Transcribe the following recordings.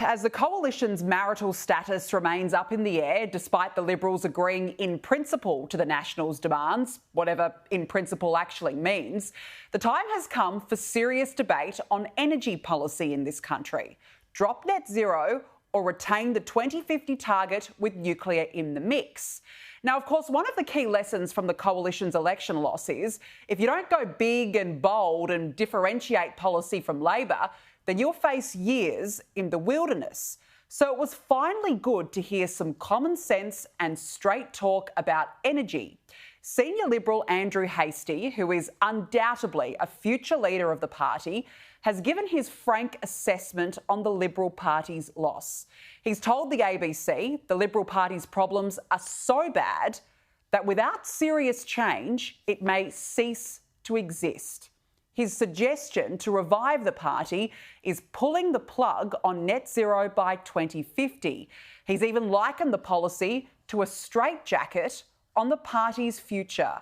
As the coalition's marital status remains up in the air, despite the Liberals agreeing in principle to the Nationals' demands, whatever in principle actually means, the time has come for serious debate on energy policy in this country. Drop net zero or retain the 2050 target with nuclear in the mix. Now, of course, one of the key lessons from the coalition's election loss is if you don't go big and bold and differentiate policy from Labor, then you'll face years in the wilderness. So it was finally good to hear some common sense and straight talk about energy. Senior Liberal Andrew Hastie, who is undoubtedly a future leader of the party, has given his frank assessment on the Liberal Party's loss. He's told the ABC the Liberal Party's problems are so bad that without serious change, it may cease to exist. His suggestion to revive the party is pulling the plug on net zero by 2050. He's even likened the policy to a straitjacket on the party's future.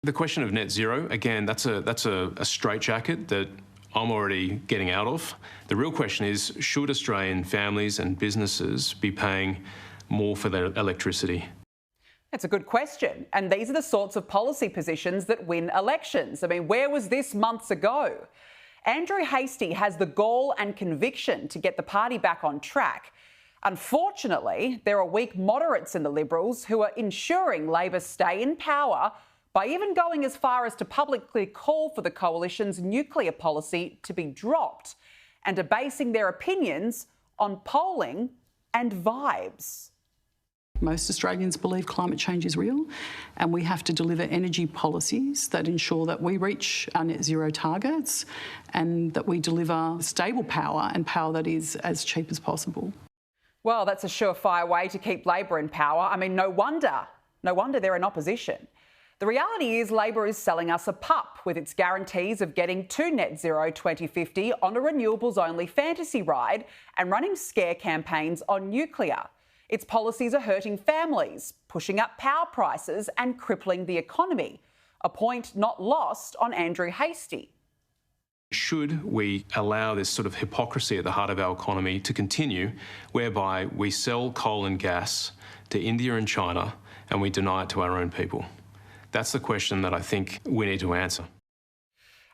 The question of net zero, again, that's a straitjacket that I'm already getting out of. The real question is, should Australian families and businesses be paying more for their electricity? That's a good question. And these are the sorts of policy positions that win elections. I mean, where was this months ago? Andrew Hastie has the gall and conviction to get the party back on track. Unfortunately, there are weak moderates in the Liberals who are ensuring Labor stay in power by even going as far as to publicly call for the coalition's nuclear policy to be dropped and are basing their opinions on polling and vibes. Most Australians believe climate change is real, and we have to deliver energy policies that ensure that we reach our net zero targets and that we deliver stable power and power that is as cheap as possible. Well, that's a surefire way to keep Labor in power. I mean, no wonder they're in opposition. The reality is Labor is selling us a pup with its guarantees of getting to net zero 2050 on a renewables-only fantasy ride and running scare campaigns on nuclear. Its policies are hurting families, pushing up power prices and crippling the economy, a point not lost on Andrew Hastie. Should we allow this sort of hypocrisy at the heart of our economy to continue, whereby we sell coal and gas to India and China and we deny it to our own people? That's the question that I think we need to answer.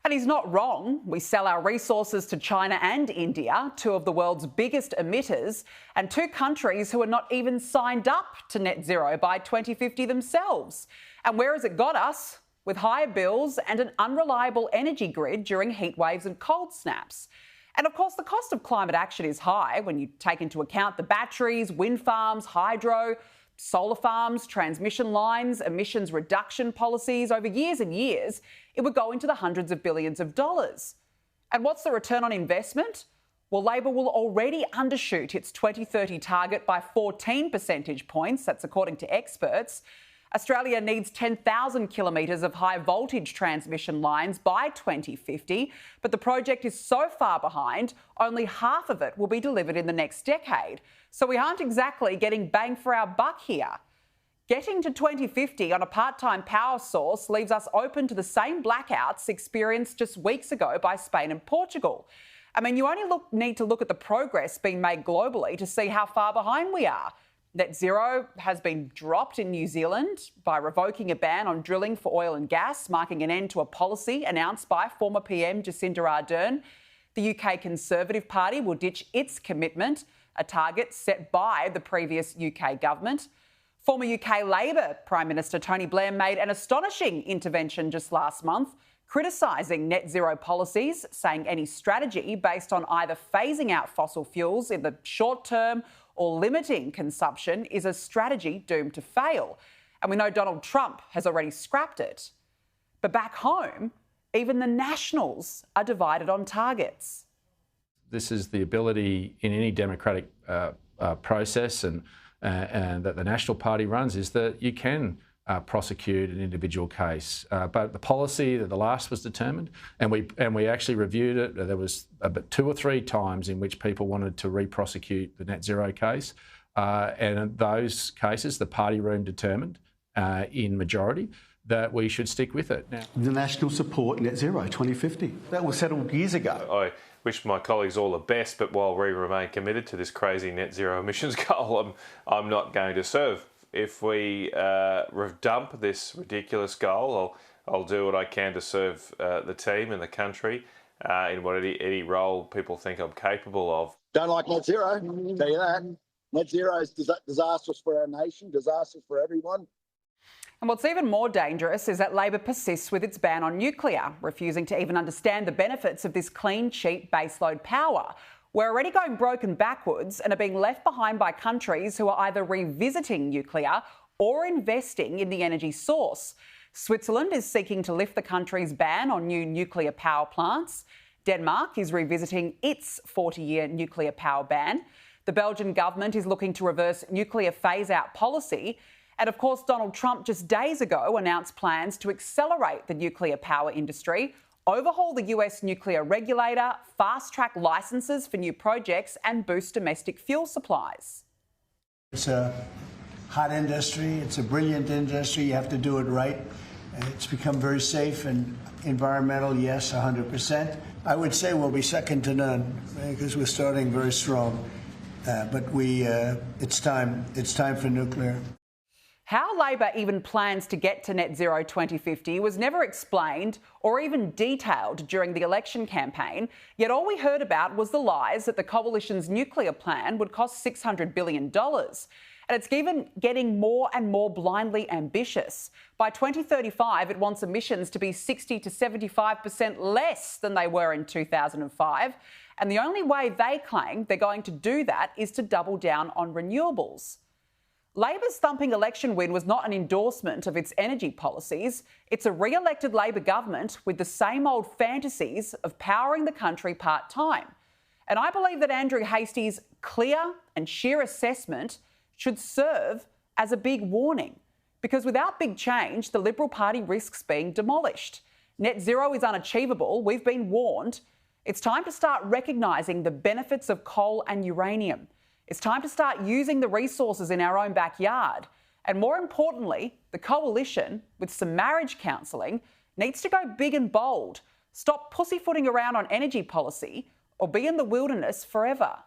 And he's not wrong. We sell our resources to China and India, two of the world's biggest emitters, and two countries who are not even signed up to net zero by 2050 themselves. And where has it got us? With higher bills and an unreliable energy grid during heat waves and cold snaps. And of course, the cost of climate action is high when you take into account the batteries, wind farms, hydro, solar farms, transmission lines, emissions reduction policies. Over years and years, it would go into the hundreds of billions of dollars. And what's the return on investment? Well, Labor will already undershoot its 2030 target by 14 percentage points. That's according to experts. Australia needs 10,000 kilometres of high voltage transmission lines by 2050, but the project is so far behind, only half of it will be delivered in the next decade. So we aren't exactly getting bang for our buck here. Getting to 2050 on a part-time power source leaves us open to the same blackouts experienced just weeks ago by Spain and Portugal. I mean, you only need to look at the progress being made globally to see how far behind we are. Net zero has been dropped in New Zealand by revoking a ban on drilling for oil and gas, marking an end to a policy announced by former PM Jacinda Ardern. The UK Conservative Party will ditch its commitment, a target set by the previous UK government. Former UK Labor Prime Minister Tony Blair made an astonishing intervention just last month, criticising net zero policies, saying any strategy based on either phasing out fossil fuels in the short term or limiting consumption is a strategy doomed to fail. And we know Donald Trump has already scrapped it. But back home, even the Nationals are divided on targets. This is the ability in any democratic process and that the National Party runs, is that you can prosecute an individual case. But the policy that the last was determined, and we actually reviewed it. There was about 2 or 3 times in which people wanted to re-prosecute the net zero case. And in those cases, the party room determined in majority that we should stick with it. Now, the National support net zero 2050. That was settled years ago. I wish my colleagues all the best, but while we remain committed to this crazy net zero emissions goal, I'm not going to serve. If we dump this ridiculous goal, I'll do what I can to serve the team and the country in any role people think I'm capable of. Don't like net zero, tell you that. Net zero is disastrous for our nation, disastrous for everyone. And what's even more dangerous is that Labor persists with its ban on nuclear, refusing to even understand the benefits of this clean, cheap baseload power. We're already going broke and backwards and are being left behind by countries who are either revisiting nuclear or investing in the energy source. Switzerland is seeking to lift the country's ban on new nuclear power plants. Denmark is revisiting its 40-year nuclear power ban. The Belgian government is looking to reverse nuclear phase-out policy. And of course, Donald Trump just days ago announced plans to accelerate the nuclear power industry, overhaul the US nuclear regulator, fast-track licences for new projects and boost domestic fuel supplies. It's a hot industry. It's a brilliant industry. You have to do it right. It's become very safe and environmental, yes, 100%. I would say we'll be second to none because we're starting very strong. But it's time for nuclear. How Labor even plans to get to net zero 2050 was never explained or even detailed during the election campaign, yet all we heard about was the lies that the coalition's nuclear plan would cost $600 billion. And it's even getting more and more blindly ambitious. By 2035, it wants emissions to be 60 to 75% less than they were in 2005. And the only way they claim they're going to do that is to double down on renewables. Labor's thumping election win was not an endorsement of its energy policies. It's a re-elected Labor government with the same old fantasies of powering the country part-time. And I believe that Andrew Hastie's clear and sheer assessment should serve as a big warning, because without big change, the Liberal Party risks being demolished. Net zero is unachievable. We've been warned. It's time to start recognising the benefits of coal and uranium. It's time to start using the resources in our own backyard. And more importantly, the coalition, with some marriage counselling, needs to go big and bold, stop pussyfooting around on energy policy, or be in the wilderness forever.